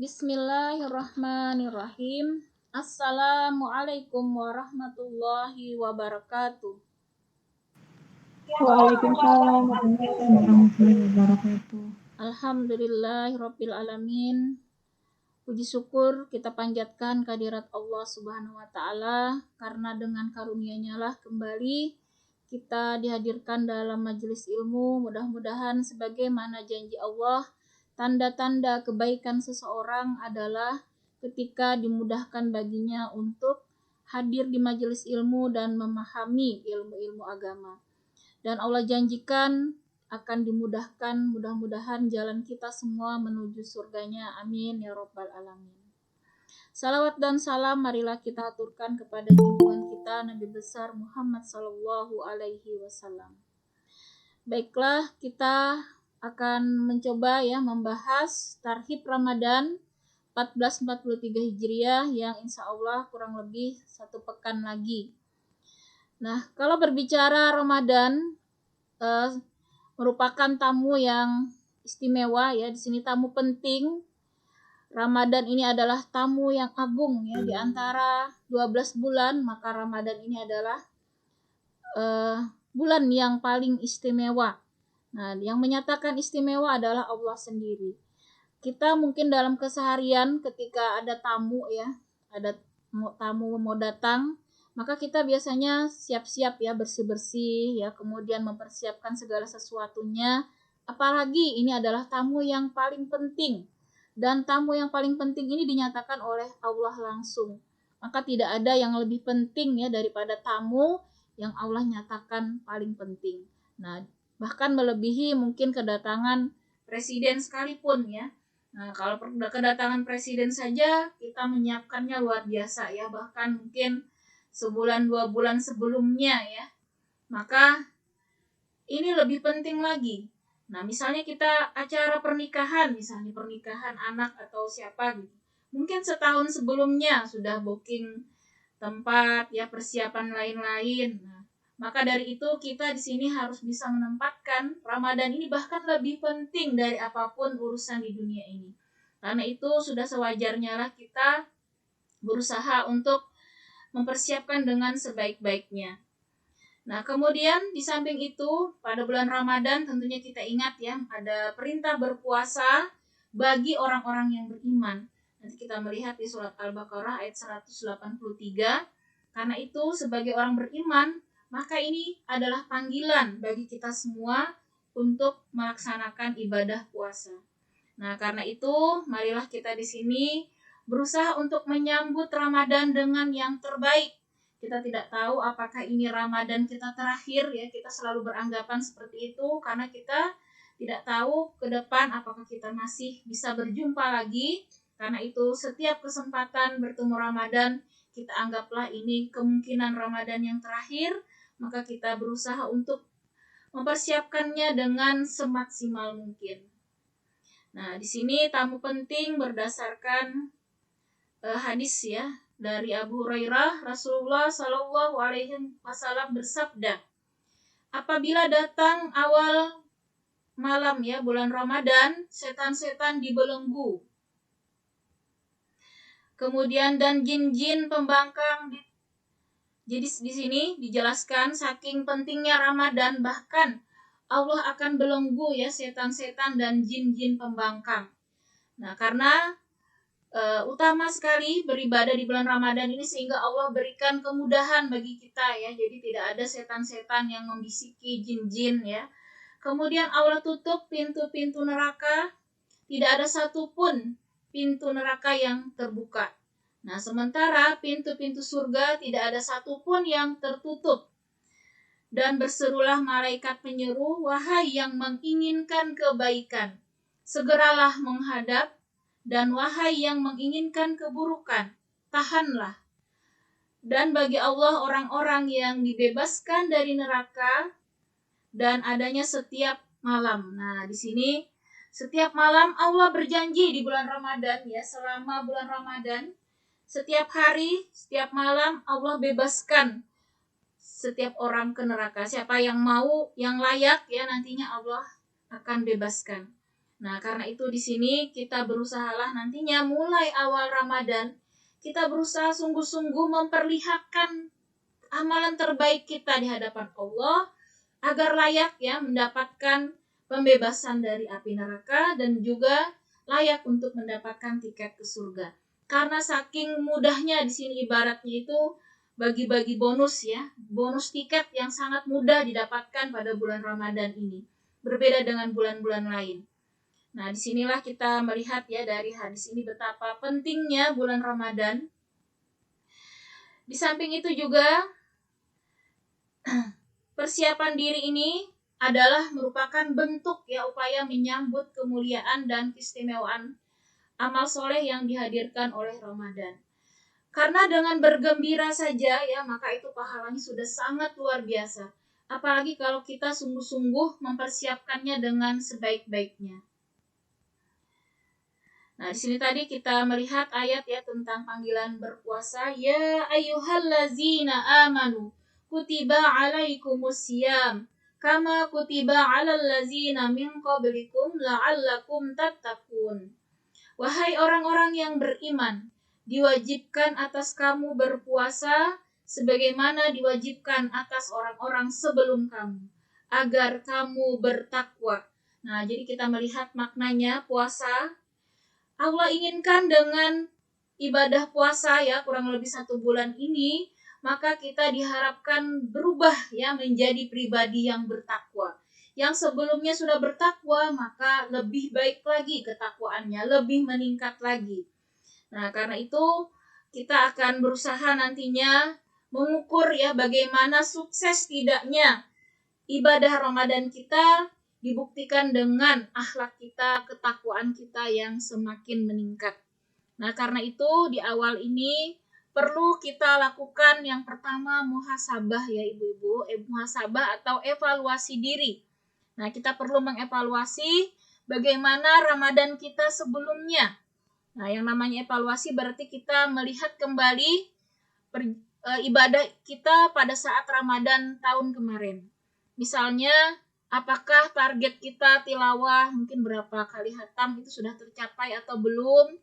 Bismillahirrahmanirrahim. Assalamualaikum warahmatullahi wabarakatuh. Waalaikumsalam warahmatullahi wabarakatuh. Alhamdulillahirabbil alamin. Puji syukur kita panjatkan kehadirat Allah Subhanahu wa taala karena dengan karunia-Nya lah kembali kita dihadirkan dalam majelis ilmu. Mudah-mudahan sebagaimana janji Allah, tanda-tanda kebaikan seseorang adalah ketika dimudahkan baginya untuk hadir di majelis ilmu dan memahami ilmu-ilmu agama. Dan Allah janjikan akan dimudahkan, mudah-mudahan jalan kita semua menuju surganya. Amin ya rabbal alamin. Salawat dan salam marilah kita aturkan kepada junjungan kita Nabi besar Muhammad sallallahu alaihi wasallam. Baiklah, kita akan mencoba membahas Tarhib Ramadan 1443 Hijriah yang insya Allah kurang lebih 1 pekan lagi. Nah, kalau berbicara Ramadan merupakan tamu yang istimewa di sini tamu penting. Ramadan ini adalah tamu yang agung di antara 12 bulan, maka Ramadan ini adalah bulan yang paling istimewa. Nah, yang menyatakan istimewa adalah Allah sendiri. Kita mungkin dalam keseharian ketika ada tamu ada tamu mau datang, maka kita biasanya siap-siap bersih-bersih kemudian mempersiapkan segala sesuatunya. Apalagi ini adalah tamu yang paling penting. Dan tamu yang paling penting ini dinyatakan oleh Allah langsung. Maka tidak ada yang lebih penting daripada tamu yang Allah nyatakan paling penting. Nah, bahkan melebihi mungkin kedatangan presiden sekalipun Nah, kalau kedatangan presiden saja kita menyiapkannya luar biasa bahkan mungkin sebulan 2 bulan sebelumnya Maka ini lebih penting lagi. Nah, misalnya kita acara pernikahan, misalnya pernikahan anak atau siapa gitu. Mungkin setahun sebelumnya sudah booking tempat persiapan lain-lain. Nah, maka dari itu kita di sini harus bisa menempatkan Ramadan ini bahkan lebih penting dari apapun urusan di dunia ini. Karena itu sudah sewajarnya lah kita berusaha untuk mempersiapkan dengan sebaik-baiknya. Nah, kemudian di samping itu pada bulan Ramadan tentunya kita ingat ada perintah berpuasa bagi orang-orang yang beriman. Nanti kita melihat di surat Al-Baqarah ayat 183. Karena itu sebagai orang beriman, maka ini adalah panggilan bagi kita semua untuk melaksanakan ibadah puasa. Nah, karena itu marilah kita di sini berusaha untuk menyambut Ramadan dengan yang terbaik. Kita tidak tahu apakah ini Ramadan kita terakhir kita selalu beranggapan seperti itu karena kita tidak tahu ke depan apakah kita masih bisa berjumpa lagi. Karena itu setiap kesempatan bertemu Ramadan kita anggaplah ini kemungkinan Ramadan yang terakhir, maka kita berusaha untuk mempersiapkannya dengan semaksimal mungkin. Nah, di sini tamu penting berdasarkan hadis dari Abu Hurairah, Rasulullah Shallallahu Alaihi Wasallam bersabda, apabila datang awal malam bulan Ramadan, setan-setan dibelenggu. Kemudian dan jin-jin pembangkang. Jadi di sini dijelaskan saking pentingnya Ramadan, bahkan Allah akan belenggu setan-setan dan jin-jin pembangkang. Nah, karena utama sekali beribadah di bulan Ramadan ini sehingga Allah berikan kemudahan bagi kita jadi tidak ada setan-setan yang membisiki jin-jin Kemudian Allah tutup pintu-pintu neraka, tidak ada satupun pintu neraka yang terbuka. Nah, sementara pintu-pintu surga tidak ada satupun yang tertutup. Dan berserulah malaikat penyeru, wahai yang menginginkan kebaikan, segeralah menghadap. Dan wahai yang menginginkan keburukan, tahanlah. Dan bagi Allah orang-orang yang dibebaskan dari neraka dan adanya setiap malam. Nah, di sini setiap malam Allah berjanji di bulan Ramadan selama bulan Ramadan, setiap hari, setiap malam Allah bebaskan setiap orang ke neraka. Siapa yang mau, yang layak nantinya Allah akan bebaskan. Nah, karena itu di sini kita berusahalah nantinya mulai awal Ramadan, kita berusaha sungguh-sungguh memperlihatkan amalan terbaik kita di hadapan Allah agar layak ya mendapatkan pembebasan dari api neraka dan juga layak untuk mendapatkan tiket ke surga. Karena saking mudahnya di sini ibaratnya itu bagi-bagi bonus ya, bonus tiket yang sangat mudah didapatkan pada bulan Ramadan ini. Berbeda dengan bulan-bulan lain. Nah, disinilah kita melihat ya dari hadis ini betapa pentingnya bulan Ramadan. Di samping itu juga persiapan diri ini adalah merupakan bentuk ya upaya menyambut kemuliaan dan keistimewaan amal soleh yang dihadirkan oleh Ramadan. Karena dengan bergembira saja ya maka itu pahalanya sudah sangat luar biasa. Apalagi kalau kita sungguh-sungguh mempersiapkannya dengan sebaik-baiknya. Nah, di sini tadi kita melihat ayat ya tentang panggilan berpuasa. Ya ayyuhallazina amanu kutiba alaikumusiyam kama kutiba alal ladzina min qablikum la'allakum tattaqun. Wahai orang-orang yang beriman, diwajibkan atas kamu berpuasa sebagaimana diwajibkan atas orang-orang sebelum kamu, agar kamu bertakwa. Nah, jadi kita melihat maknanya puasa. Allah inginkan dengan ibadah puasa ya kurang lebih 1 bulan ini, maka kita diharapkan berubah ya menjadi pribadi yang bertakwa. Yang sebelumnya sudah bertakwa, maka lebih baik lagi ketakwaannya, lebih meningkat lagi. Nah, karena itu kita akan berusaha nantinya mengukur ya bagaimana sukses tidaknya ibadah Ramadan kita dibuktikan dengan akhlak kita, ketakwaan kita yang semakin meningkat. Nah, karena itu di awal ini perlu kita lakukan yang pertama muhasabah ya ibu-ibu, muhasabah atau evaluasi diri. Nah, kita perlu mengevaluasi bagaimana Ramadan kita sebelumnya. Nah, yang namanya evaluasi berarti kita melihat kembali ibadah kita pada saat Ramadan tahun kemarin. Misalnya, apakah target kita tilawah mungkin berapa kali khatam itu sudah tercapai atau belum?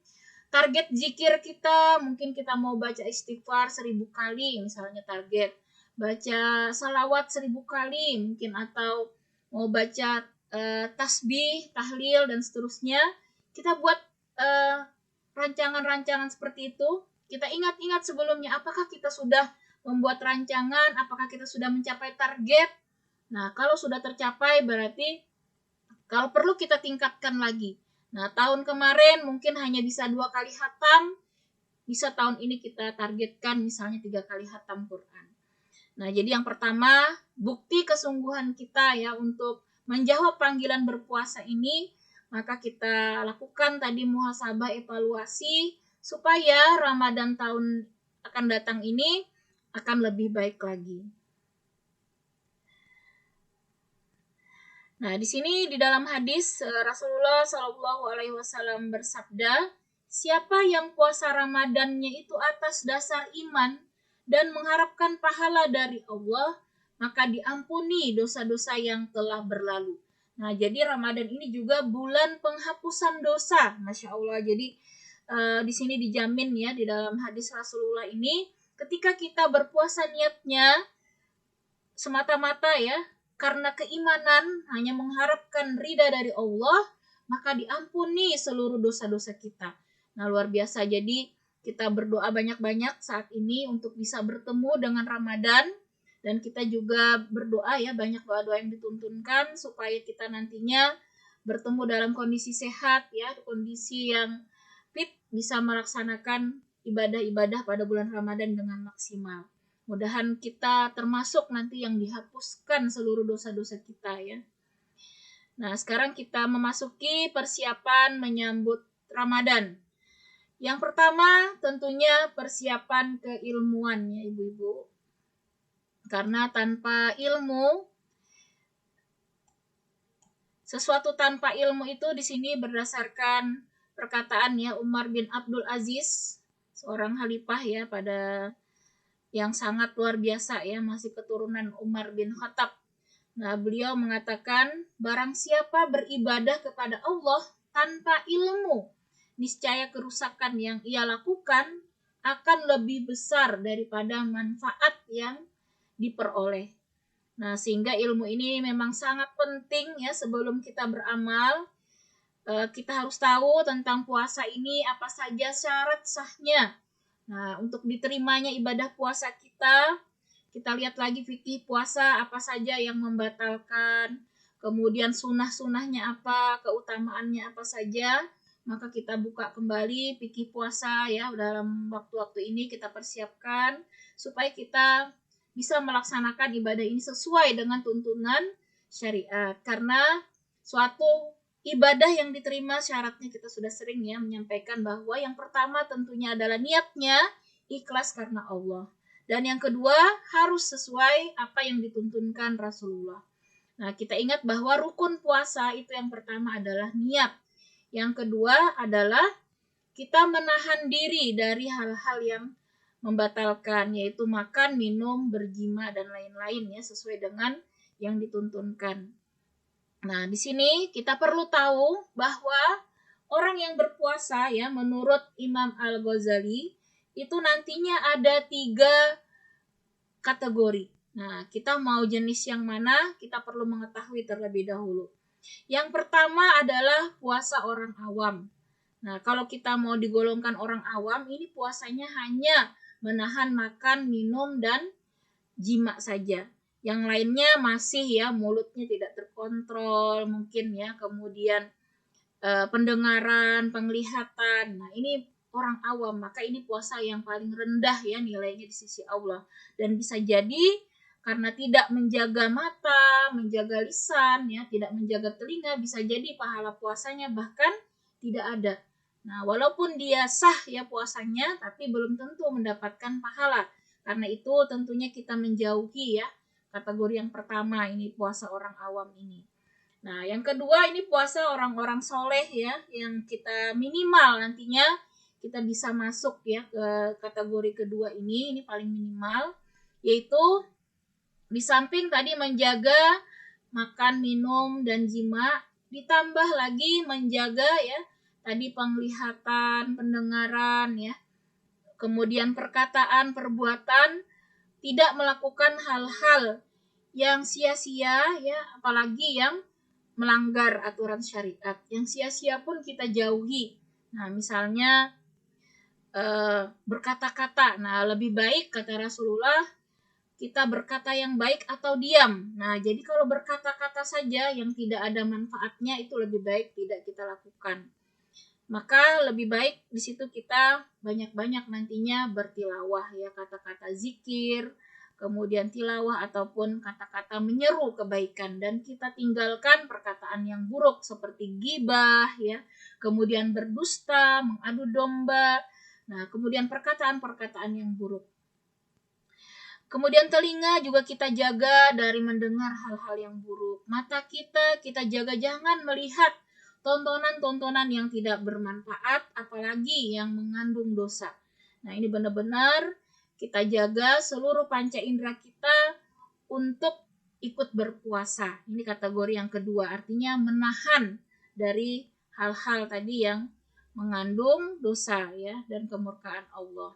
Target zikir kita, mungkin kita mau baca istighfar 1000 kali misalnya target. Baca salawat 1000 kali mungkin atau mau baca tasbih, tahlil dan seterusnya. Kita buat rancangan-rancangan seperti itu. Kita ingat-ingat sebelumnya apakah kita sudah membuat rancangan, apakah kita sudah mencapai target. Nah, kalau sudah tercapai berarti kalau perlu kita tingkatkan lagi. Nah, tahun kemarin mungkin hanya bisa 2 kali khatam, bisa tahun ini kita targetkan misalnya 3 kali khatam Quran. Nah, jadi yang pertama, bukti kesungguhan kita ya untuk menjawab panggilan berpuasa ini, maka kita lakukan tadi muhasabah evaluasi supaya Ramadan tahun akan datang ini akan lebih baik lagi. Nah, di sini di dalam hadis Rasulullah Shallallahu Alaihi Wasallam bersabda, siapa yang puasa Ramadannya itu atas dasar iman dan mengharapkan pahala dari Allah, maka diampuni dosa-dosa yang telah berlalu. Nah, jadi Ramadan ini juga bulan penghapusan dosa, masya Allah. Jadi di sini dijamin ya di dalam hadis Rasulullah ini, ketika kita berpuasa niatnya semata-mata ya karena keimanan, hanya mengharapkan ridha dari Allah, maka diampuni seluruh dosa-dosa kita. Nah, luar biasa. Jadi kita berdoa banyak-banyak saat ini untuk bisa bertemu dengan Ramadan, dan kita juga berdoa ya banyak doa-doa yang dituntunkan supaya kita nantinya bertemu dalam kondisi sehat ya, kondisi yang fit, bisa melaksanakan ibadah-ibadah pada bulan Ramadan dengan maksimal. Mudahan kita termasuk nanti yang dihapuskan seluruh dosa-dosa kita ya. Nah, sekarang kita memasuki persiapan menyambut Ramadan. Yang pertama tentunya persiapan keilmuan ya ibu-ibu. Karena tanpa ilmu, sesuatu tanpa ilmu itu di sini berdasarkan perkataan ya Umar bin Abdul Aziz, seorang khalifah ya pada yang sangat luar biasa ya, masih keturunan Umar bin Khattab. Nah, beliau mengatakan, barang siapa beribadah kepada Allah tanpa ilmu, niscaya kerusakan yang ia lakukan akan lebih besar daripada manfaat yang diperoleh. Nah, sehingga ilmu ini memang sangat penting ya sebelum kita beramal. Kita harus tahu tentang puasa ini apa saja syarat sahnya. Nah, untuk diterimanya ibadah puasa kita lihat lagi fikih puasa apa saja yang membatalkan, kemudian sunah-sunahnya apa, keutamaannya apa saja. Maka kita buka kembali fikih puasa ya dalam waktu-waktu ini kita persiapkan supaya kita bisa melaksanakan ibadah ini sesuai dengan tuntunan syariat. Karena suatu ibadah yang diterima syaratnya kita sudah sering ya menyampaikan bahwa yang pertama tentunya adalah niatnya ikhlas karena Allah. Dan yang kedua harus sesuai apa yang dituntunkan Rasulullah. Nah, kita ingat bahwa rukun puasa itu yang pertama adalah niat. Yang kedua adalah kita menahan diri dari hal-hal yang membatalkan, yaitu makan, minum, berjima, dan lain-lain ya, sesuai dengan yang dituntunkan. Nah, di sini kita perlu tahu bahwa orang yang berpuasa ya, menurut Imam Al-Ghazali, itu nantinya ada 3 kategori. Nah, kita mau jenis yang mana, kita perlu mengetahui terlebih dahulu. Yang pertama adalah puasa orang awam. Nah, kalau kita mau digolongkan orang awam, ini puasanya hanya menahan makan, minum, dan jima saja. Yang lainnya masih ya, mulutnya tidak terkontrol, mungkin ya, kemudian pendengaran, penglihatan. Nah, ini orang awam, maka ini puasa yang paling rendah ya nilainya di sisi Allah. Dan bisa jadi karena tidak menjaga mata, menjaga lisan, ya, tidak menjaga telinga, bisa jadi pahala puasanya bahkan tidak ada. Nah, walaupun dia sah ya puasanya, tapi belum tentu mendapatkan pahala. Karena itu tentunya kita menjauhi ya kategori yang pertama ini puasa orang awam ini. Nah, yang kedua ini puasa orang-orang soleh ya, yang kita minimal nantinya kita bisa masuk ya ke kategori kedua ini paling minimal, yaitu di samping tadi menjaga makan, minum, dan jima, ditambah lagi menjaga ya tadi penglihatan, pendengaran ya, kemudian perkataan, perbuatan, tidak melakukan hal-hal yang sia-sia ya, apalagi yang melanggar aturan syariat. Yang sia-sia pun kita jauhi. Nah, misalnya berkata-kata. Nah, lebih baik kata Rasulullah kita berkata yang baik atau diam. Nah, jadi kalau berkata-kata saja yang tidak ada manfaatnya itu lebih baik tidak kita lakukan. Maka lebih baik di situ kita banyak-banyak nantinya bertilawah ya, kata-kata zikir, kemudian tilawah ataupun kata-kata menyeru kebaikan, dan kita tinggalkan perkataan yang buruk seperti gibah ya, kemudian berdusta, mengadu domba. Nah, kemudian perkataan-perkataan yang buruk. Kemudian telinga juga kita jaga dari mendengar hal-hal yang buruk. Mata kita jaga jangan melihat tontonan-tontonan yang tidak bermanfaat, apalagi yang mengandung dosa. Nah, ini benar-benar kita jaga seluruh panca indera kita untuk ikut berpuasa. Ini kategori yang kedua, artinya menahan dari hal-hal tadi yang mengandung dosa ya dan kemurkaan Allah.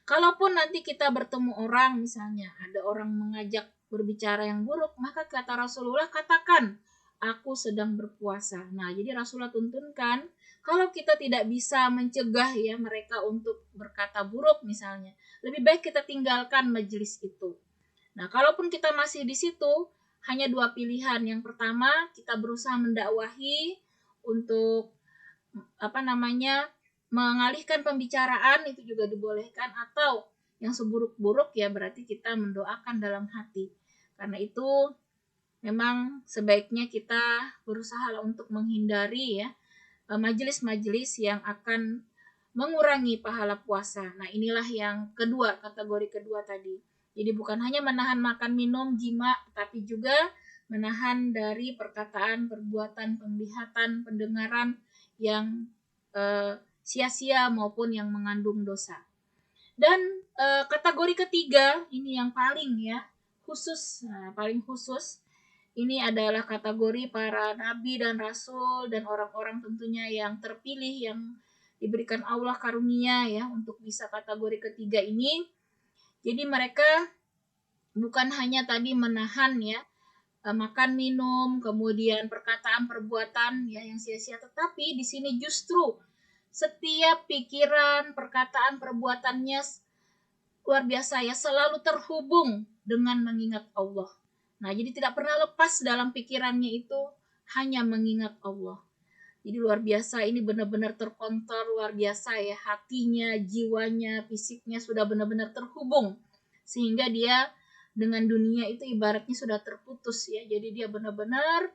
Kalaupun nanti kita bertemu orang, misalnya ada orang mengajak berbicara yang buruk, maka kata Rasulullah katakan, aku sedang berpuasa. Nah, jadi Rasulullah tuntunkan, kalau kita tidak bisa mencegah ya mereka untuk berkata buruk misalnya, lebih baik kita tinggalkan majelis itu. Nah, kalaupun kita masih di situ, hanya 2 pilihan. Yang pertama, kita berusaha mendakwahi untuk mengalihkan pembicaraan, itu juga dibolehkan, atau yang seburuk-buruk ya berarti kita mendoakan dalam hati. Karena itu memang sebaiknya kita berusaha untuk menghindari ya majelis-majelis yang akan mengurangi pahala puasa. Nah, inilah yang kedua, kategori kedua tadi. Jadi bukan hanya menahan makan, minum, jima, tapi juga menahan dari perkataan, perbuatan, penglihatan, pendengaran yang sia-sia maupun yang mengandung dosa. Dan kategori ketiga ini yang paling ya khusus, paling khusus, Ini adalah kategori para nabi dan rasul dan orang-orang tentunya yang terpilih, yang diberikan Allah karunia ya untuk bisa kategori ketiga ini. Jadi mereka bukan hanya tadi menahan ya makan minum, kemudian perkataan perbuatan ya yang sia-sia, tetapi di sini justru setiap pikiran, perkataan, perbuatannya luar biasa ya, selalu terhubung dengan mengingat Allah. Nah, jadi tidak pernah lepas dalam pikirannya itu hanya mengingat Allah. Jadi luar biasa, ini benar-benar terkontrol luar biasa ya, hatinya, jiwanya, fisiknya sudah benar-benar terhubung. Sehingga dia dengan dunia itu ibaratnya sudah terputus ya. Jadi dia benar-benar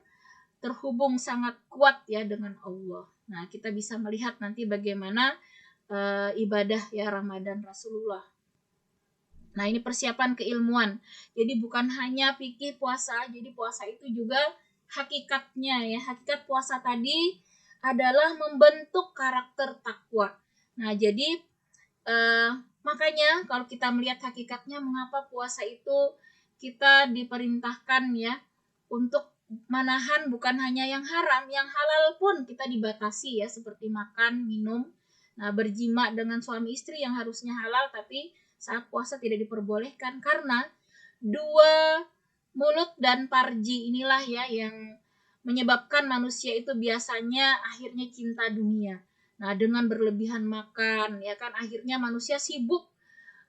terhubung sangat kuat ya dengan Allah. Nah, kita bisa melihat nanti bagaimana ibadah ya Ramadan Rasulullah. Nah, ini persiapan keilmuan. Jadi bukan hanya fikih puasa, jadi puasa itu juga hakikatnya ya. Hakikat puasa tadi adalah membentuk karakter takwa. Nah, jadi makanya kalau kita melihat hakikatnya mengapa puasa itu kita diperintahkan ya untuk menahan bukan hanya yang haram, yang halal pun kita dibatasi ya, seperti makan, minum. Nah, berjima dengan suami istri yang harusnya halal tapi saat puasa tidak diperbolehkan karena dua mulut dan parji inilah ya yang menyebabkan manusia itu biasanya akhirnya cinta dunia. Nah, dengan berlebihan makan ya kan akhirnya manusia sibuk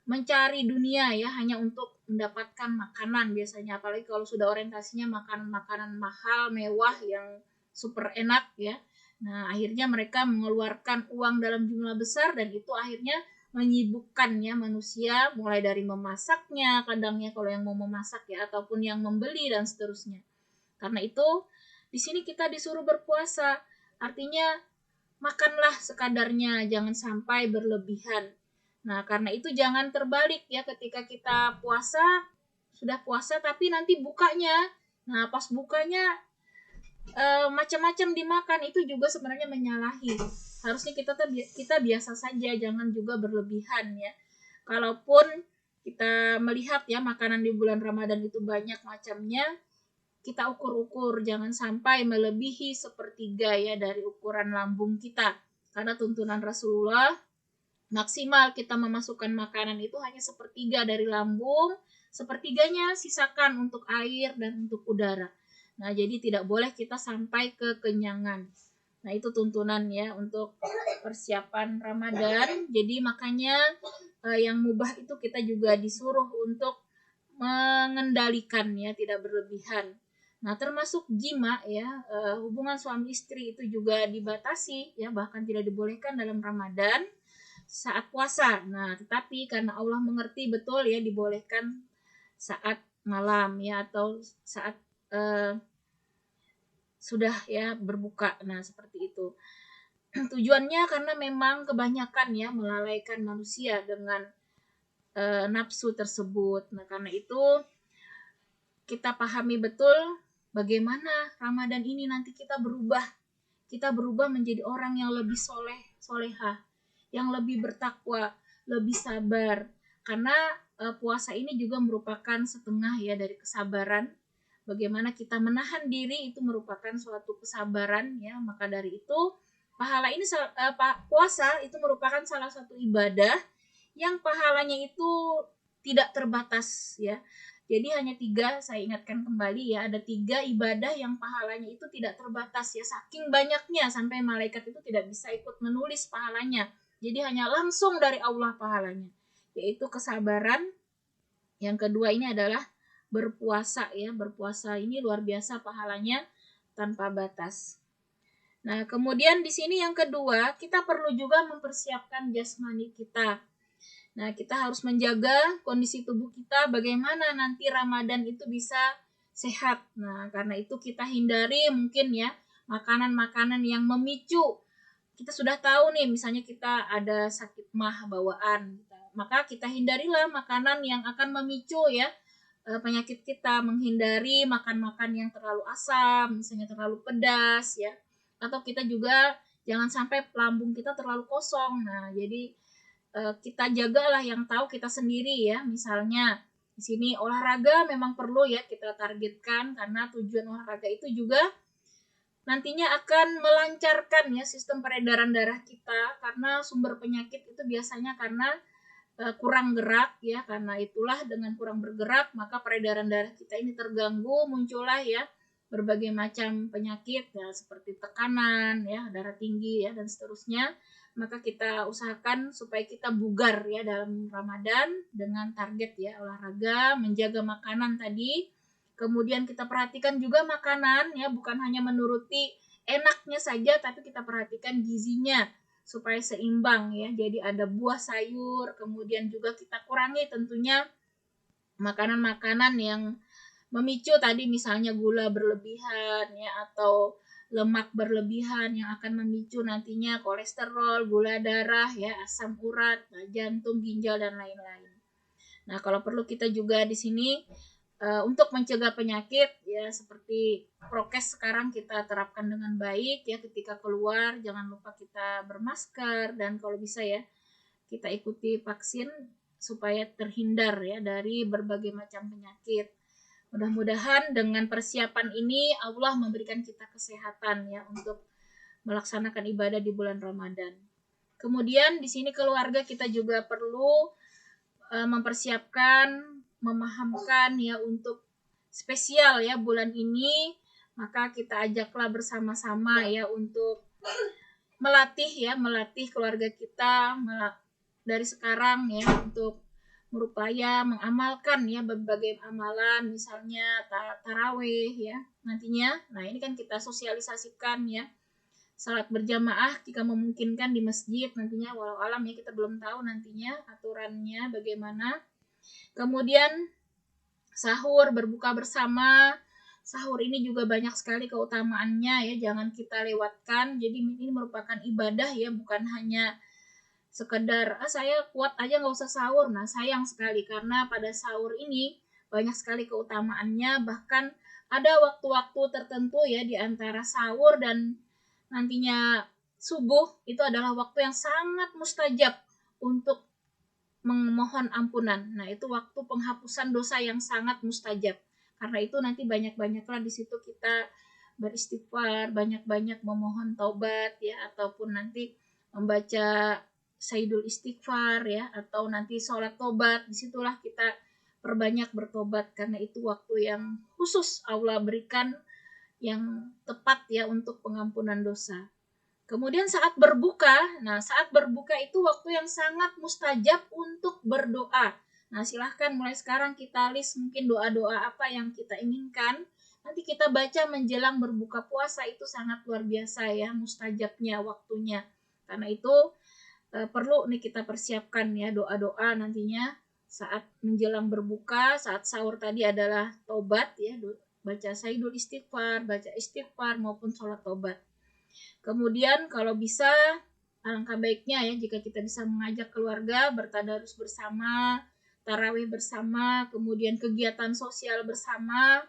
mencari dunia ya hanya untuk mendapatkan makanan biasanya, apalagi kalau sudah orientasinya makan makanan mahal, mewah yang super enak ya. Nah, akhirnya mereka mengeluarkan uang dalam jumlah besar dan itu akhirnya menyibukkan ya manusia mulai dari memasaknya, kadangnya kalau yang mau memasak ya ataupun yang membeli dan seterusnya. Karena itu di sini kita disuruh berpuasa. Artinya makanlah sekadarnya, jangan sampai berlebihan. Nah, karena itu jangan terbalik ya ketika kita puasa, sudah puasa tapi nanti bukanya. Nah, pas bukanya macam-macam dimakan itu juga sebenarnya menyalahi. Harusnya kita biasa saja, jangan juga berlebihan ya. Kalaupun kita melihat ya makanan di bulan Ramadan itu banyak macamnya, kita ukur-ukur jangan sampai melebihi sepertiga ya dari ukuran lambung kita. Karena tuntunan Rasulullah maksimal kita memasukkan makanan itu hanya sepertiga dari lambung, sepertiganya sisakan untuk air dan untuk udara. Nah, jadi tidak boleh kita sampai kekenyangan. Nah, itu tuntunan ya untuk persiapan Ramadan. Jadi makanya yang mubah itu kita juga disuruh untuk mengendalikan ya, tidak berlebihan. Nah, termasuk jima ya, hubungan suami istri itu juga dibatasi ya, bahkan tidak dibolehkan dalam Ramadan saat puasa. Nah, tetapi karena Allah mengerti betul ya dibolehkan saat malam ya atau saat sudah ya berbuka. Nah, seperti itu. Tujuannya karena memang kebanyakan ya melalaikan manusia dengan nafsu tersebut. Nah, karena itu kita pahami betul bagaimana Ramadan ini nanti kita berubah. Kita berubah menjadi orang yang lebih solehah, yang lebih bertakwa, lebih sabar. Karena puasa ini juga merupakan setengah ya dari kesabaran. Bagaimana kita menahan diri itu merupakan suatu kesabaran ya. Maka dari itu pahala ini puasa itu merupakan salah satu ibadah yang pahalanya itu tidak terbatas ya. Jadi hanya 3, saya ingatkan kembali ya, ada 3 ibadah yang pahalanya itu tidak terbatas ya, saking banyaknya sampai malaikat itu tidak bisa ikut menulis pahalanya. Jadi hanya langsung dari Allah pahalanya, yaitu kesabaran. Yang kedua ini adalah berpuasa ya, berpuasa ini luar biasa pahalanya tanpa batas. Nah, kemudian di sini yang kedua, kita perlu juga mempersiapkan jasmani kita. Nah, kita harus menjaga kondisi tubuh kita bagaimana nanti Ramadan itu bisa sehat. Nah, karena itu kita hindari mungkin ya makanan-makanan yang memicu. Kita sudah tahu nih, misalnya kita ada sakit mah bawaan, maka kita hindarilah makanan yang akan memicu ya penyakit kita, menghindari makan-makan yang terlalu asam, misalnya terlalu pedas ya. Atau kita juga jangan sampai lambung kita terlalu kosong. Nah, jadi kita jagalah yang tahu kita sendiri ya, misalnya Di sini olahraga memang perlu ya kita targetkan, karena tujuan olahraga itu juga nantinya akan melancarkan ya sistem peredaran darah kita, karena sumber penyakit itu biasanya karena kurang gerak ya. Karena itulah dengan kurang bergerak maka peredaran darah kita ini terganggu, muncullah ya berbagai macam penyakit ya, seperti tekanan ya, darah tinggi ya, dan seterusnya. Maka kita usahakan supaya kita bugar ya dalam Ramadan dengan target ya olahraga, menjaga makanan tadi. Kemudian kita perhatikan juga makanan ya, bukan hanya menuruti enaknya saja, tapi kita perhatikan gizinya supaya seimbang ya. Jadi ada buah, sayur, kemudian juga kita kurangi tentunya makanan-makanan yang memicu tadi, misalnya gula berlebihan ya, atau lemak berlebihan yang akan memicu nantinya kolesterol, gula darah ya, asam urat, jantung, ginjal, dan lain-lain. Nah, kalau perlu kita juga di sini untuk mencegah penyakit ya, seperti prokes sekarang kita terapkan dengan baik ya, ketika keluar jangan lupa kita bermasker, dan kalau bisa ya kita ikuti vaksin supaya terhindar ya dari berbagai macam penyakit. Mudah-mudahan dengan persiapan ini Allah memberikan kita kesehatan ya untuk melaksanakan ibadah di bulan Ramadan. Kemudian di sini keluarga kita juga perlu mempersiapkan, memahamkan ya untuk spesial ya bulan ini, maka kita ajaklah bersama-sama ya untuk melatih keluarga kita dari sekarang ya, untuk berupaya mengamalkan ya berbagai amalan, misalnya tarawih ya nantinya. Nah, ini kan kita sosialisasikan ya, salat berjamaah jika memungkinkan di masjid nantinya, walau alam ya, kita belum tahu nantinya aturannya bagaimana. Kemudian sahur, berbuka bersama. Sahur ini juga banyak sekali keutamaannya ya, jangan kita lewatkan. Jadi ini merupakan ibadah ya, bukan hanya sekedar saya kuat aja nggak usah sahur. Nah, sayang sekali karena pada sahur ini banyak sekali keutamaannya. Bahkan ada waktu-waktu tertentu ya di antara sahur dan nantinya subuh, itu adalah waktu yang sangat mustajab untuk memohon ampunan. Nah, itu waktu penghapusan dosa yang sangat mustajab. Karena itu nanti banyak-banyaklah di situ kita beristighfar, banyak-banyak memohon taubat ya, ataupun nanti membaca Sayyidul Istighfar ya, atau nanti sholat tobat. Disitulah kita perbanyak bertobat, karena itu waktu yang khusus Allah berikan yang tepat ya untuk pengampunan dosa. Kemudian saat berbuka, nah saat berbuka itu waktu yang sangat mustajab untuk berdoa. Nah, silahkan mulai sekarang kita list mungkin doa-doa apa yang kita inginkan. Nanti kita baca menjelang berbuka puasa, itu sangat luar biasa ya mustajabnya waktunya. Karena itu perlu nih kita persiapkan ya doa-doa nantinya saat menjelang berbuka. Saat sahur tadi adalah tobat ya, baca Sayyidul Istighfar, baca istighfar maupun sholat tobat. Kemudian kalau bisa alangkah baiknya ya jika kita bisa mengajak keluarga bertadarus bersama, tarawih bersama, kemudian kegiatan sosial bersama.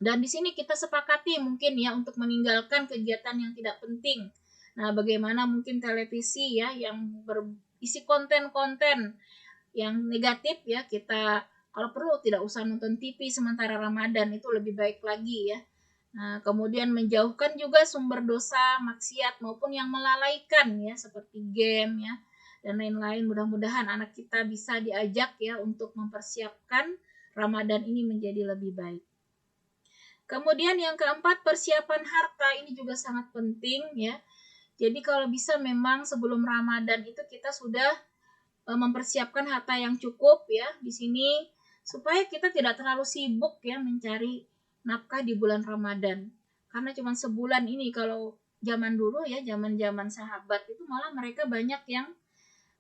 Dan di sini kita sepakati mungkin ya untuk meninggalkan kegiatan yang tidak penting. Nah, bagaimana mungkin televisi ya yang berisi konten-konten yang negatif ya, kita kalau perlu tidak usah nonton TV sementara Ramadan, itu lebih baik lagi ya. Nah, kemudian menjauhkan juga sumber dosa, maksiat maupun yang melalaikan ya, seperti game ya dan lain-lain. Mudah-mudahan anak kita bisa diajak ya untuk mempersiapkan Ramadan ini menjadi lebih baik. Kemudian yang keempat, persiapan harta ini juga sangat penting ya. Jadi kalau bisa memang sebelum Ramadan itu kita sudah mempersiapkan harta yang cukup ya di sini, supaya kita tidak terlalu sibuk ya mencari nafkah di bulan Ramadan. Karena cuma sebulan ini, kalau zaman dulu ya, zaman-zaman sahabat itu malah mereka banyak yang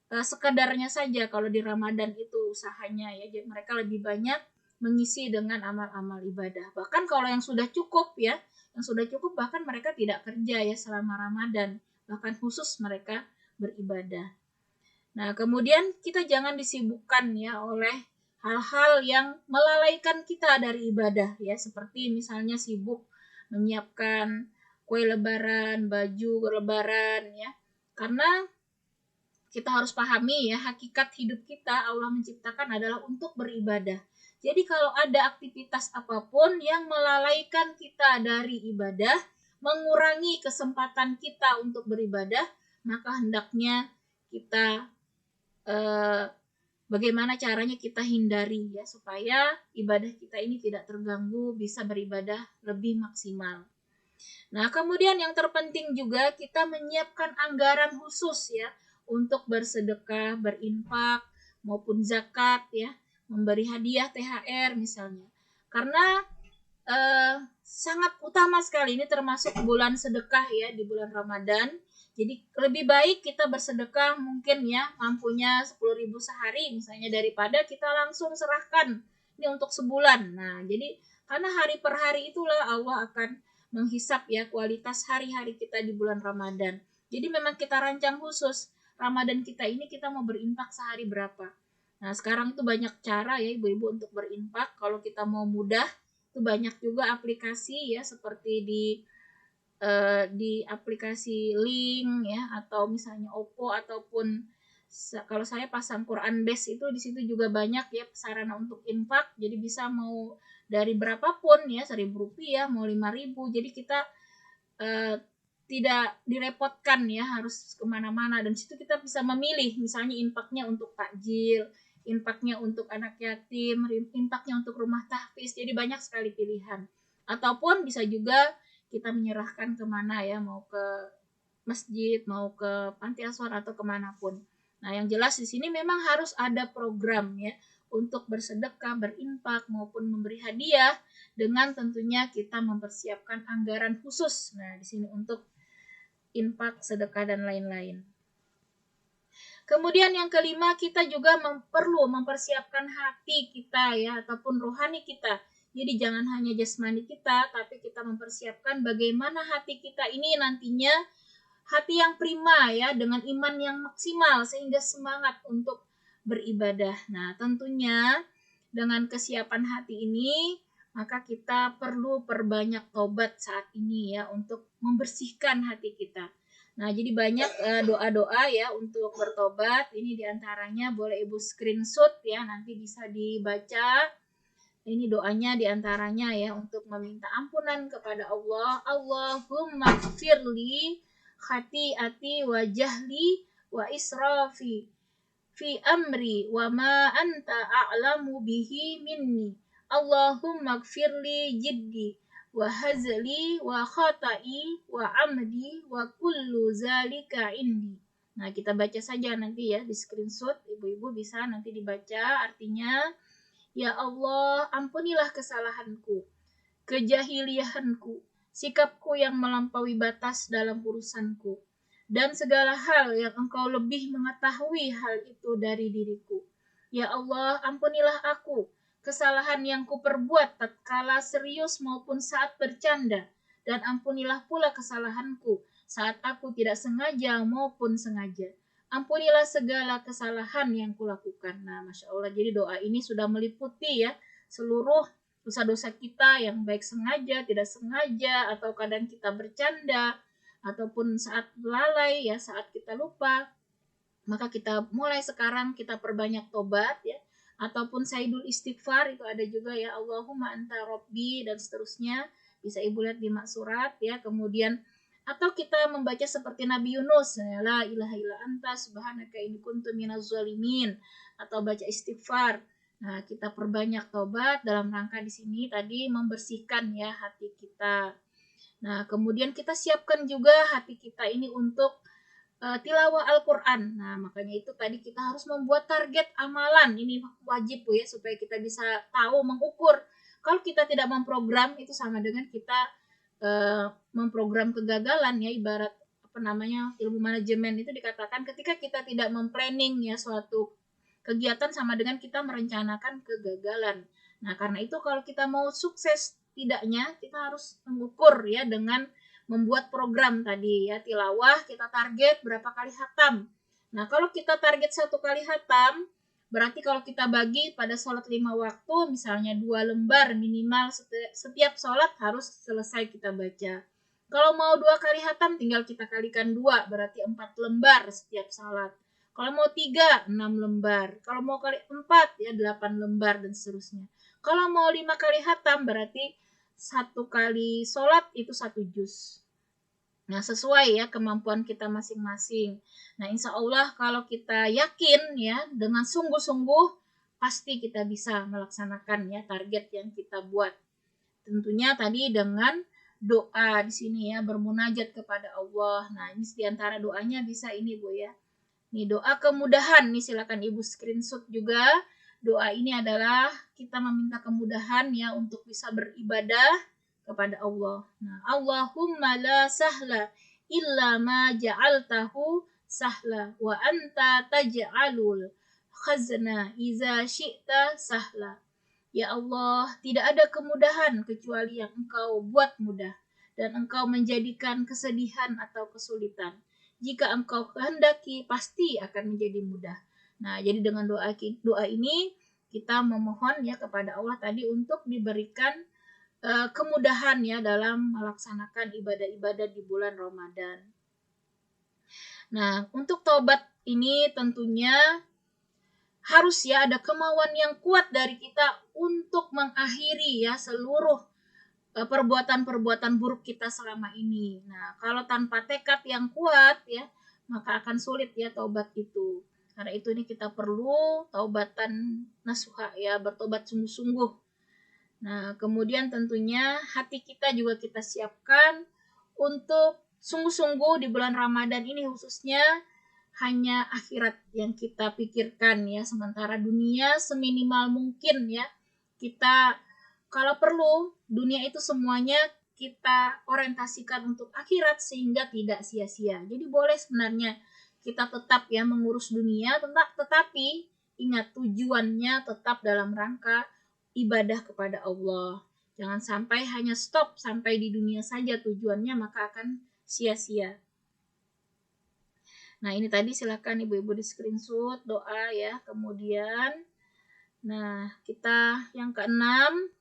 sekedarnya saja kalau di Ramadan itu usahanya ya. Jadi mereka lebih banyak mengisi dengan amal-amal ibadah. Bahkan kalau yang sudah cukup ya, yang sudah cukup bahkan mereka tidak kerja ya selama Ramadan. Bahkan khusus mereka beribadah. Nah, kemudian kita jangan disibukkan ya oleh hal-hal yang melalaikan kita dari ibadah ya, seperti misalnya sibuk menyiapkan kue lebaran, baju lebaran ya. Karena kita harus pahami ya, hakikat hidup kita Allah menciptakan adalah untuk beribadah. Jadi kalau ada aktivitas apapun yang melalaikan kita dari ibadah, mengurangi kesempatan kita untuk beribadah, maka hendaknya kita bagaimana caranya kita hindari ya, supaya ibadah kita ini tidak terganggu, bisa beribadah lebih maksimal. Nah, kemudian yang terpenting juga kita menyiapkan anggaran khusus ya untuk bersedekah, berinfak maupun zakat ya, memberi hadiah THR misalnya. Karena sangat utama sekali, ini termasuk bulan sedekah ya, di bulan Ramadan. Jadi lebih baik kita bersedekah mungkin ya, mampunya 10.000 sehari misalnya, daripada kita langsung serahkan ini untuk sebulan. Nah, jadi karena hari per hari itulah Allah akan menghisap ya kualitas hari-hari kita di bulan Ramadan. Jadi memang kita rancang khusus Ramadan kita ini kita mau berinfak sehari berapa. Nah, sekarang itu banyak cara ya ibu-ibu untuk berinfak. Kalau kita mau mudah, itu banyak juga aplikasi ya, seperti di aplikasi Link ya, atau misalnya Oppo, ataupun kalau saya pasang Quran Base itu di situ juga banyak ya sarana untuk infak. Jadi bisa mau dari berapapun ya, 1.000 rupiah mau 5.000. Jadi kita tidak direpotkan ya harus kemana-mana, dan situ kita bisa memilih misalnya infaknya untuk takjil, infaknya untuk anak yatim, infaknya untuk rumah tahfiz. Jadi banyak sekali pilihan. Ataupun bisa juga kita menyerahkan kemana ya, mau ke masjid, mau ke panti asuhan, atau kemanapun. Nah, yang jelas di sini memang harus ada program ya untuk bersedekah, berinfak maupun memberi hadiah, dengan tentunya kita mempersiapkan anggaran khusus. Nah, di sini untuk infak, sedekah dan lain-lain. Kemudian yang kelima, kita juga perlu mempersiapkan hati kita ya, ataupun rohani kita. Jadi jangan hanya jasmani kita, tapi kita mempersiapkan bagaimana hati kita ini nantinya hati yang prima ya, dengan iman yang maksimal sehingga semangat untuk beribadah. Nah, tentunya dengan kesiapan hati ini maka kita perlu perbanyak tobat saat ini ya, untuk membersihkan hati kita. Nah, jadi banyak doa-doa ya untuk bertobat. Ini diantaranya boleh ibu screenshot ya, nanti bisa dibaca. Ini doanya diantaranya ya untuk meminta ampunan kepada Allah. Allahumma gfirli khati'ati wa jahli wa israfi fi amri wa ma anta a'lamu bihi minni. Allahumma gfirli jiddi wa hazli wa khata'i wa amdi wa kullu zalika indi. Nah, kita baca saja nanti ya, di screenshot, ibu-ibu bisa nanti dibaca artinya. Ya Allah, ampunilah kesalahanku, kejahiliahanku, sikapku yang melampaui batas dalam urusanku, dan segala hal yang Engkau lebih mengetahui hal itu dari diriku. Ya Allah, ampunilah aku, kesalahan yang kuperbuat tatkala serius maupun saat bercanda, dan ampunilah pula kesalahanku saat aku tidak sengaja maupun sengaja. Ampunilah segala kesalahan yang kulakukan. Nah, Masya Allah, jadi doa ini sudah meliputi ya seluruh dosa-dosa kita yang baik sengaja, tidak sengaja, atau kadang kita bercanda, ataupun saat lalai ya, saat kita lupa. Maka kita mulai sekarang kita perbanyak tobat ya, ataupun saidul istighfar itu ada juga ya, Allahumma anta rabbi dan seterusnya, bisa ibu lihat di maksurat ya. Kemudian atau kita membaca seperti Nabi Yunus, la ilaha illa anta subhanaka inni kuntu minaz zalimin, atau baca istighfar. Nah, kita perbanyak tobat dalam rangka di sini tadi membersihkan ya hati kita. Nah, kemudian kita siapkan juga hati kita ini untuk tilawah Al-Quran. Nah, makanya itu tadi kita harus membuat target amalan. Ini wajib Bu ya, supaya kita bisa tahu, mengukur. Kalau kita tidak memprogram, itu sama dengan kita memprogram kegagalan ya. Ibarat ilmu manajemen itu dikatakan ketika kita tidak memplanning ya suatu kegiatan, sama dengan kita merencanakan kegagalan. Nah, karena itu kalau kita mau sukses tidaknya, kita harus mengukur ya dengan membuat program tadi ya, tilawah kita target berapa kali khatam. Nah, kalau kita target 1 kali khatam, berarti kalau kita bagi pada sholat 5 waktu, misalnya 2 lembar minimal setiap sholat harus selesai kita baca. Kalau mau 2 kali khatam, tinggal kita kalikan 2, berarti 4 lembar setiap sholat. Kalau mau 3, 6 lembar. Kalau mau kali 4, ya 8 lembar dan seterusnya. Kalau mau 5 kali hatam, berarti 1 kali sholat itu 1 juz. Nah, sesuai ya kemampuan kita masing-masing. Nah, insya Allah kalau kita yakin ya dengan sungguh-sungguh, pasti kita bisa melaksanakan ya target yang kita buat. Tentunya tadi dengan doa di sini ya, bermunajat kepada Allah. Nah, ini diantara doanya bisa ini Bu ya. Nih doa kemudahan nih, silakan Ibu screenshot juga. Doa ini adalah kita meminta kemudahan ya untuk bisa beribadah kepada Allah. Nah, Allahumma la sahla illa ma ja'altahu sahla wa anta taj'alul khazna iza syi'ta sahla. Ya Allah, tidak ada kemudahan kecuali yang Engkau buat mudah, dan Engkau menjadikan kesedihan atau kesulitan. Jika Engkau kehendaki, pasti akan menjadi mudah. Nah, jadi dengan doa ini kita memohon ya kepada Allah tadi untuk diberikan kemudahan ya dalam melaksanakan ibadah-ibadah di bulan Ramadan. Nah, untuk taubat ini tentunya harus ya ada kemauan yang kuat dari kita untuk mengakhiri ya seluruh perbuatan-perbuatan buruk kita selama ini. Nah, kalau tanpa tekad yang kuat ya, maka akan sulit ya taubat itu. Karena itu ini kita perlu taubatan nasuha ya, bertobat sungguh-sungguh. Nah, kemudian tentunya hati kita juga kita siapkan untuk sungguh-sungguh di bulan Ramadan ini khususnya hanya akhirat yang kita pikirkan ya, sementara dunia seminimal mungkin ya. Kita kalau perlu dunia itu semuanya kita orientasikan untuk akhirat sehingga tidak sia-sia. Jadi boleh sebenarnya kita tetap ya mengurus dunia, tetapi ingat tujuannya tetap dalam rangka ibadah kepada Allah. Jangan sampai hanya stop sampai di dunia saja tujuannya, maka akan sia-sia. Nah, ini tadi silakan ibu-ibu di screenshot doa ya. Kemudian, nah kita yang keenam,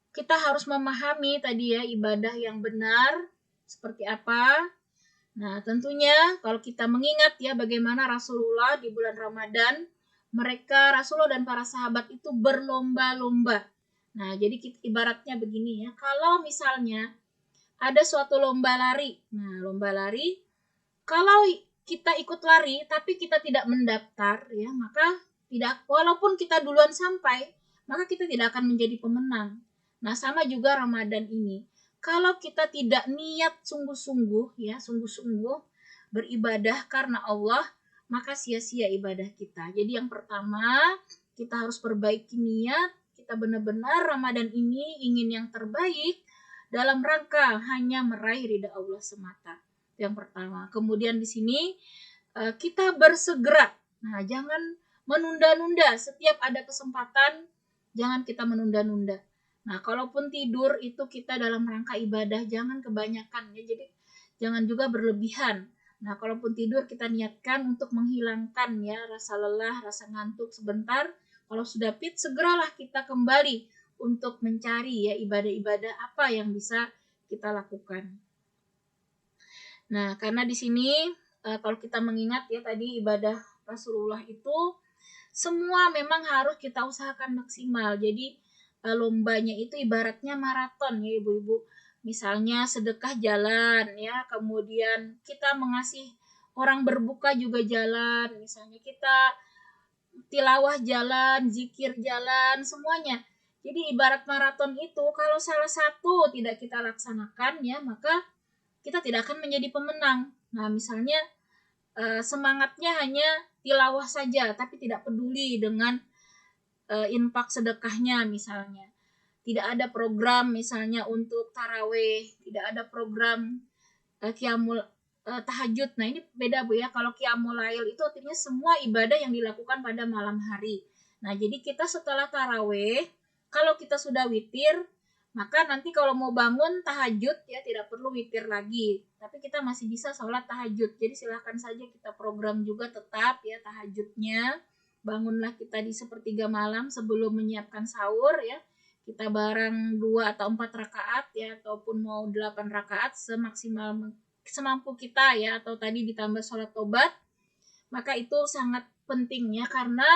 kita harus memahami tadi ya ibadah yang benar seperti apa. Nah, tentunya kalau kita mengingat ya bagaimana Rasulullah di bulan Ramadan, mereka Rasulullah dan para sahabat itu berlomba-lomba. Nah, jadi ibaratnya begini ya, kalau misalnya ada suatu lomba lari. Nah, lomba lari, kalau kita ikut lari tapi kita tidak mendaftar ya, maka tidak, walaupun kita duluan sampai, maka kita tidak akan menjadi pemenang. Nah, sama juga Ramadan ini. Kalau kita tidak niat sungguh-sungguh ya, sungguh-sungguh beribadah karena Allah, maka sia-sia ibadah kita. Jadi yang pertama, kita harus perbaiki niat, kita benar-benar Ramadan ini ingin yang terbaik dalam rangka hanya meraih ridha Allah semata. Yang pertama. Kemudian di sini kita bersegera. Nah, jangan menunda-nunda. Setiap ada kesempatan, jangan kita menunda-nunda. Nah, kalaupun tidur itu kita dalam rangka ibadah, jangan kebanyakan ya. Jadi jangan juga berlebihan. Nah, kalaupun tidur kita niatkan untuk menghilangkan ya rasa lelah, rasa ngantuk sebentar. Kalau sudah fit, segeralah kita kembali untuk mencari ya ibadah-ibadah apa yang bisa kita lakukan. Nah, karena di sini kalau kita mengingat ya tadi ibadah Rasulullah itu semua memang harus kita usahakan maksimal. Jadi lombanya itu ibaratnya maraton ya ibu-ibu. Misalnya sedekah jalan ya, kemudian kita mengasih orang berbuka juga jalan, misalnya kita tilawah jalan, zikir jalan, semuanya. Jadi ibarat maraton itu kalau salah satu tidak kita laksanakan ya, maka kita tidak akan menjadi pemenang. Nah, misalnya semangatnya hanya tilawah saja, tapi tidak peduli dengan infak sedekahnya misalnya. Tidak ada program misalnya untuk taraweh, tidak ada program qiyamul tahajud. Nah, ini beda Bu ya. Kalau qiyamul lail itu artinya semua ibadah yang dilakukan pada malam hari. Nah, jadi kita setelah taraweh, kalau kita sudah witir, maka nanti kalau mau bangun tahajud ya tidak perlu witir lagi, tapi kita masih bisa sholat tahajud. Jadi silahkan saja kita program juga tetap ya tahajudnya. Bangunlah kita di sepertiga malam sebelum menyiapkan sahur ya. Kita bareng 2 atau 4 rakaat ya, ataupun mau 8 rakaat semaksimal semampu kita ya, atau tadi ditambah sholat tobat. Maka itu sangat penting ya, karena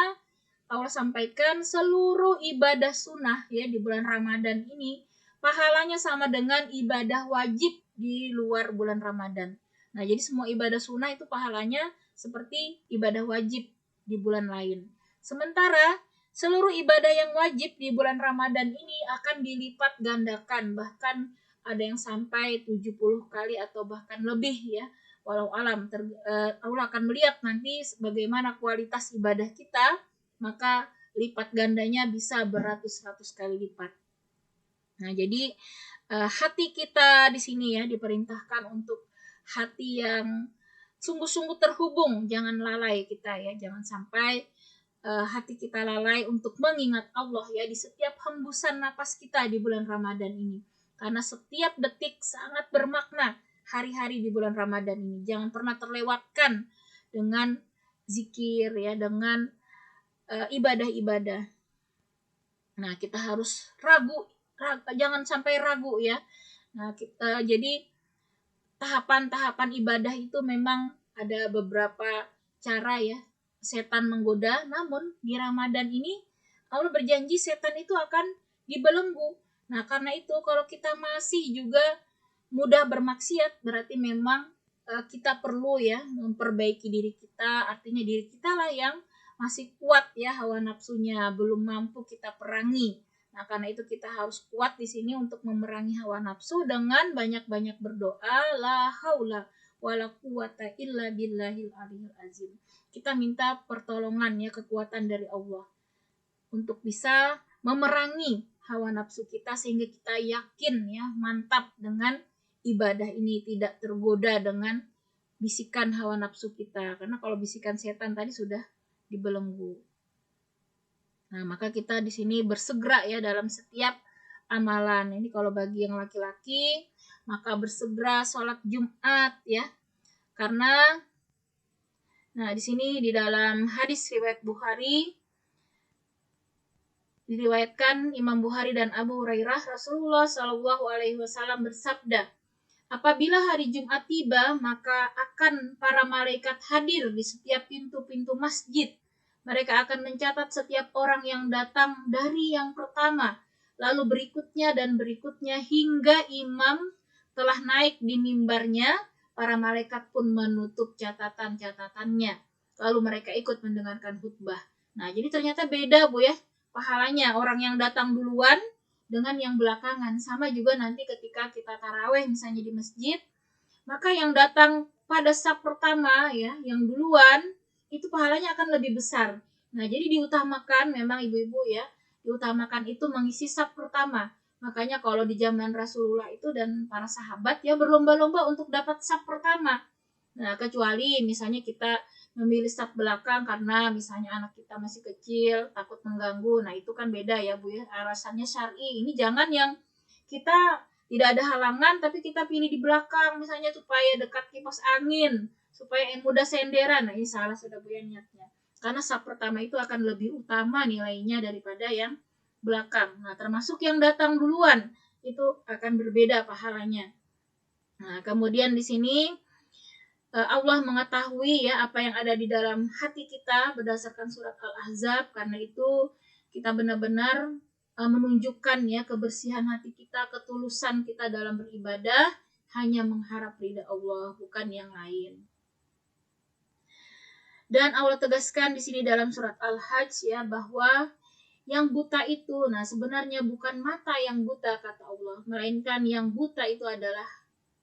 Allah sampaikan seluruh ibadah sunnah ya di bulan Ramadan ini pahalanya sama dengan ibadah wajib di luar bulan Ramadan. Nah, jadi semua ibadah sunnah itu pahalanya seperti ibadah wajib di bulan lain. Sementara seluruh ibadah yang wajib di bulan Ramadan ini akan dilipat gandakan, bahkan ada yang sampai 70 kali atau bahkan lebih ya. Walau alam, Allah akan melihat nanti bagaimana kualitas ibadah kita, maka lipat gandanya bisa beratus-ratus kali lipat. Nah, jadi hati kita di sini ya diperintahkan untuk hati yang sungguh-sungguh terhubung, jangan lalai kita ya, jangan sampai hati kita lalai untuk mengingat Allah ya di setiap hembusan napas kita di bulan Ramadan ini. Karena setiap detik sangat bermakna hari-hari di bulan Ramadan ini. Jangan pernah terlewatkan dengan zikir ya, dengan ibadah-ibadah. Nah, kita harus jangan sampai ragu ya. Nah, jadi tahapan-tahapan ibadah itu memang ada beberapa cara ya setan menggoda, namun di Ramadan ini Allah berjanji setan itu akan dibelenggu. Nah, karena itu kalau kita masih juga mudah bermaksiat, berarti memang kita perlu ya memperbaiki diri kita, artinya diri kita lah yang masih kuat ya hawa nafsunya, belum mampu kita perangi. Nah, karena itu kita harus kuat di sini untuk memerangi hawa nafsu dengan banyak-banyak berdoa, la haula wala quwata illa billahil aliyil azim. Kita minta pertolongan ya, kekuatan dari Allah untuk bisa memerangi hawa nafsu kita sehingga kita yakin ya, mantap dengan ibadah ini, tidak tergoda dengan bisikan hawa nafsu kita. Karena kalau bisikan setan tadi sudah dibelenggu. Nah, maka kita di sini bersegera ya dalam setiap amalan. Ini kalau bagi yang laki-laki, maka bersegera sholat Jumat ya. Karena nah di sini di dalam hadis riwayat Bukhari diriwayatkan Imam Bukhari dan Abu Hurairah, Rasulullah Shallallahu alaihi wasallam bersabda, apabila hari Jumat tiba, maka akan para malaikat hadir di setiap pintu-pintu masjid. Mereka akan mencatat setiap orang yang datang dari yang pertama, lalu berikutnya dan berikutnya hingga imam telah naik di mimbarnya. Para malaikat pun menutup catatan-catatannya. Lalu mereka ikut mendengarkan khutbah. Nah, jadi ternyata beda Bu ya pahalanya orang yang datang duluan dengan yang belakangan. Sama juga nanti ketika kita taraweh misalnya di masjid, maka yang datang pada saf pertama ya, yang duluan itu pahalanya akan lebih besar. Nah, jadi diutamakan memang ibu-ibu ya, diutamakan itu mengisi saf pertama. Makanya kalau di zaman Rasulullah itu dan para sahabat ya berlomba-lomba untuk dapat saf pertama. Nah, kecuali misalnya kita memilih saf belakang karena misalnya anak kita masih kecil, takut mengganggu. Nah, itu kan beda ya Bu ya, alasannya syar'i. Ini jangan yang kita tidak ada halangan tapi kita pilih di belakang misalnya supaya dekat kipas angin, supaya mudah senderan. Nah, ini salah sudah Bu ya niatnya. Karena saf pertama itu akan lebih utama nilainya daripada yang belakang. Nah, termasuk yang datang duluan itu akan berbeda pahalanya. Nah, kemudian di sini Allah mengetahui ya apa yang ada di dalam hati kita berdasarkan surat Al-Ahzab. Karena itu kita benar-benar menunjukkan ya kebersihan hati kita, ketulusan kita dalam beribadah, hanya mengharap ridha Allah, bukan yang lain. Dan Allah tegaskan di sini dalam surat Al-Hajj ya bahwa yang buta itu, nah sebenarnya bukan mata yang buta kata Allah, melainkan yang buta itu adalah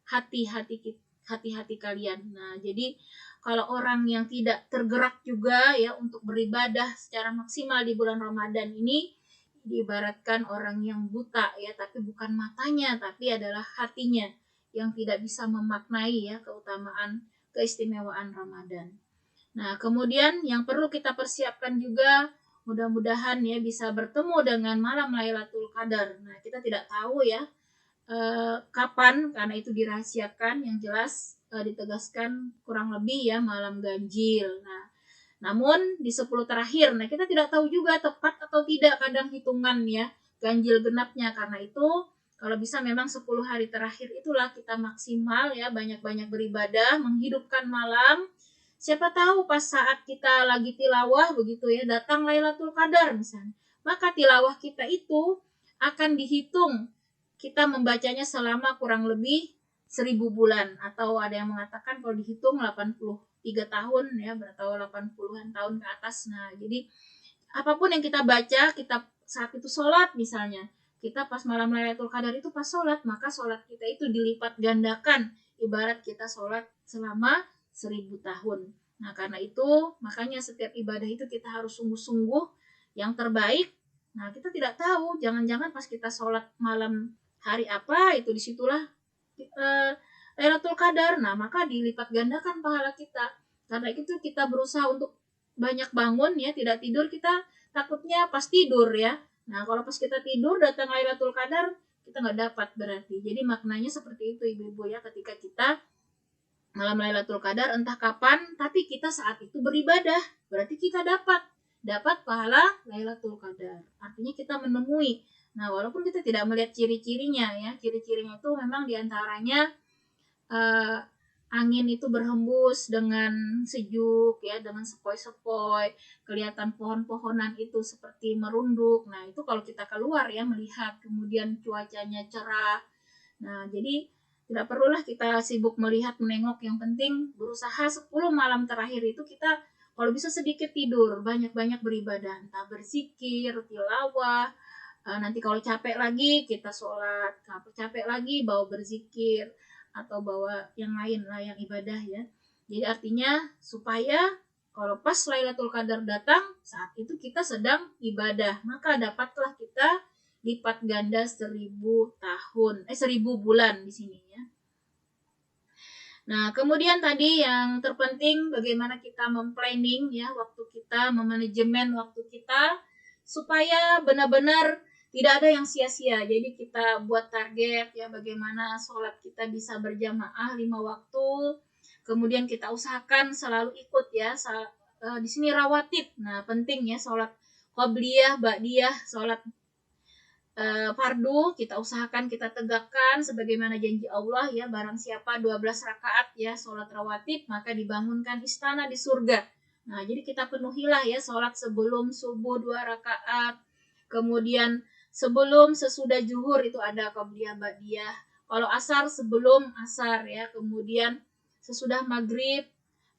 hati-hati kalian. Nah, jadi kalau orang yang tidak tergerak juga ya untuk beribadah secara maksimal di bulan Ramadan ini diibaratkan orang yang buta ya, tapi bukan matanya, tapi adalah hatinya yang tidak bisa memaknai ya keutamaan, keistimewaan Ramadan. Nah, kemudian yang perlu kita persiapkan juga mudah-mudahan ya bisa bertemu dengan malam Lailatul Qadar. Nah, kita tidak tahu ya kapan, karena itu dirahasiakan. Yang jelas ditegaskan kurang lebih ya malam ganjil. Nah, namun di 10 terakhir, nah kita tidak tahu juga tepat atau tidak kadang hitungan ya ganjil genapnya. Karena itu kalau bisa memang 10 hari terakhir itulah kita maksimal ya banyak-banyak beribadah, menghidupkan malam Siapa tahu pas saat kita lagi tilawah begitu ya, datang Lailatul Qadar misalnya. Maka tilawah kita itu akan dihitung. Kita membacanya selama kurang lebih 1000 bulan, atau ada yang mengatakan kalau dihitung 83 tahun ya, atau 80-an tahun ke atas. Nah, jadi apapun yang kita baca, kita saat itu sholat misalnya, kita pas malam Lailatul Qadar itu pas sholat, maka sholat kita itu dilipat gandakan, ibarat kita sholat selama 1000 tahun. Nah, karena itu makanya setiap ibadah itu kita harus sungguh-sungguh yang terbaik. Nah, kita tidak tahu, jangan-jangan pas kita sholat malam hari apa, itu disitulah Lailatul Qadar. Nah, maka dilipat gandakan pahala kita. Karena itu kita berusaha untuk banyak bangun ya, tidak tidur. Kita takutnya pas tidur ya. Nah, kalau pas kita tidur datang Lailatul Qadar, kita nggak dapat berarti. Jadi maknanya seperti itu ibu-ibu ya, ketika kita malam Lailatul Qadar entah kapan, tapi kita saat itu beribadah, berarti kita dapat pahala Lailatul Qadar. Artinya kita menemui. Nah, walaupun kita tidak melihat ciri-cirinya ya, ciri-cirinya itu memang diantaranya angin itu berhembus dengan sejuk ya, dengan sepoi-sepoi, kelihatan pohon-pohonan itu seperti merunduk. Nah, itu kalau kita keluar ya melihat, kemudian cuacanya cerah. Nah, jadi tidak perlulah kita sibuk melihat menengok, yang penting berusaha 10 malam terakhir itu kita kalau bisa sedikit tidur, banyak-banyak beribadah, entah berzikir, tilawah, nanti kalau capek lagi kita sholat, kalau capek lagi bawa berzikir atau bawa yang lain lah yang ibadah ya. Jadi artinya supaya kalau pas Lailatul Qadar datang, saat itu kita sedang ibadah, maka dapatlah kita lipat ganda 1000 bulan di sini ya. Nah, kemudian tadi yang terpenting bagaimana kita memplanning ya waktu kita, memanajemen waktu kita supaya benar-benar tidak ada yang sia-sia. Jadi kita buat target ya bagaimana sholat kita bisa berjamaah 5 waktu. Kemudian kita usahakan selalu ikut ya. Di sini rawatib. Nah, penting ya sholat qobliyah, ba'diyah, sholat fardu kita usahakan kita tegakkan sebagaimana janji Allah ya, barang siapa 12 rakaat ya sholat rawatib maka dibangunkan istana di surga. Nah, jadi kita penuhilah ya sholat sebelum subuh 2 rakaat, kemudian sebelum sesudah zuhur itu ada qabliyah ba'diyah, kalau asar sebelum asar ya, kemudian sesudah maghrib,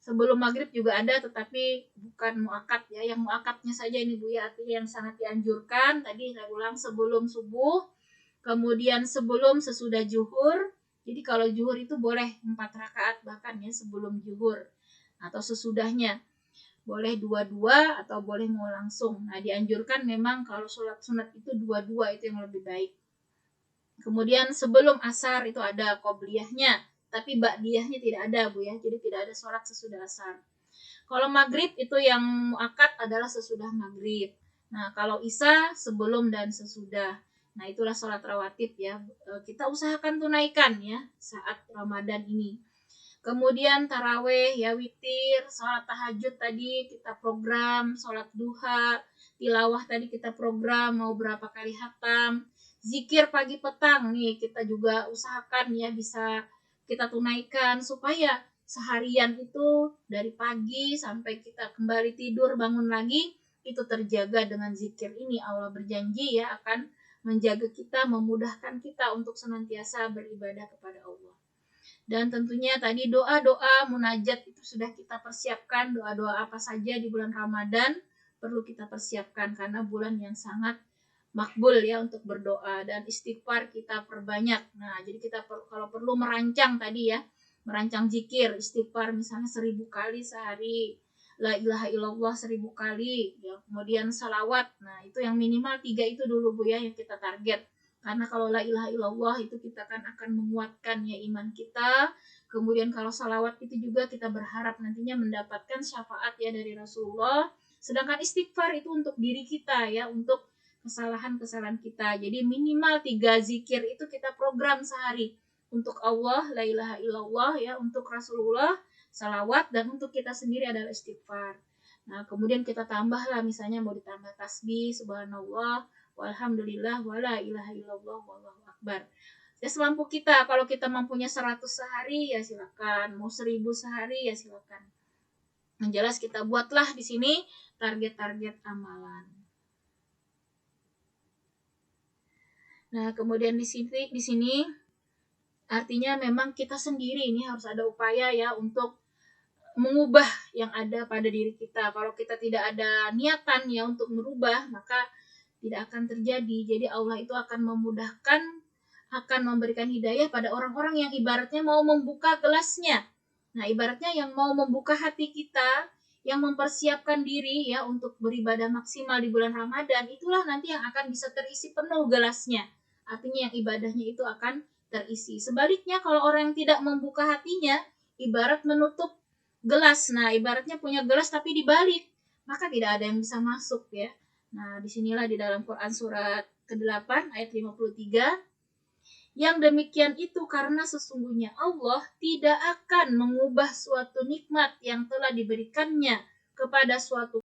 sebelum maghrib juga ada tetapi bukan muakat ya, yang muakatnya saja ini Bu ya, artinya yang sangat dianjurkan tadi saya ulang sebelum subuh, kemudian sebelum sesudah zuhur. Jadi kalau zuhur itu boleh 4 rakaat bahkan ya sebelum zuhur, atau sesudahnya boleh 2-2 atau boleh mau langsung. Nah, dianjurkan memang kalau sholat sunat itu 2-2 itu yang lebih baik. Kemudian sebelum asar itu ada qobliyahnya, tapi ba'diyahnya tidak ada Bu ya, jadi tidak ada sholat sesudah asar. Kalau maghrib itu yang muakat adalah sesudah maghrib. Nah, kalau isya sebelum dan sesudah. Nah, itulah sholat rawatib ya. Kita usahakan tunaikan ya saat Ramadan ini. Kemudian taraweh ya, witir, sholat tahajud tadi kita program, sholat duha, tilawah tadi kita program mau berapa kali hatam, zikir pagi petang nih kita juga usahakan ya bisa kita tunaikan supaya seharian itu dari pagi sampai kita kembali tidur bangun lagi itu terjaga dengan zikir ini. Allah berjanji ya akan menjaga kita, memudahkan kita untuk senantiasa beribadah kepada Allah. Dan tentunya tadi doa-doa munajat itu sudah kita persiapkan, doa-doa apa saja di bulan Ramadan perlu kita persiapkan karena bulan yang sangat makbul ya untuk berdoa, dan istighfar kita perbanyak. Nah, jadi kita kalau perlu merancang tadi ya, merancang zikir, istighfar misalnya 1000 kali sehari, la ilaha illallah 1000 kali ya, kemudian salawat. Nah, itu yang minimal 3 itu dulu Bu ya yang kita target. Karena kalau la ilaha illallah itu kita kan akan menguatkan ya iman kita. Kemudian kalau salawat itu juga kita berharap nantinya mendapatkan syafaat ya dari Rasulullah. Sedangkan istighfar itu untuk diri kita ya, untuk kesalahan-kesalahan kita. Jadi minimal 3 zikir itu kita program sehari. Untuk Allah, la ilaha illallah ya, untuk Rasulullah, salawat, dan untuk kita sendiri adalah istighfar. Nah, kemudian kita tambahlah misalnya mau ditambah tasbih, subhanallah, walhamdulillah, wala ilaha illallah, wallahu akbar. Ya semampu kita, kalau kita mampunya 100 sehari ya silakan, mau 1000 sehari ya silakan. Yang jelas kita buatlah di sini target-target amalan. Nah, kemudian di sini artinya memang kita sendiri ini harus ada upaya ya untuk mengubah yang ada pada diri kita. Kalau kita tidak ada niatan ya untuk merubah, maka tidak akan terjadi. Jadi Allah itu akan memudahkan, akan memberikan hidayah pada orang-orang yang ibaratnya mau membuka gelasnya. Nah, ibaratnya yang mau membuka hati kita, yang mempersiapkan diri ya untuk beribadah maksimal di bulan Ramadan, itulah nanti yang akan bisa terisi penuh gelasnya. Artinya yang ibadahnya itu akan terisi. Sebaliknya kalau orang yang tidak membuka hatinya, ibarat menutup gelas. Nah, ibaratnya punya gelas tapi dibalik, maka tidak ada yang bisa masuk ya. Nah, disinilah di dalam Quran surat ke-8 ayat 53, yang demikian itu karena sesungguhnya Allah tidak akan mengubah suatu nikmat yang telah diberikannya kepada suatu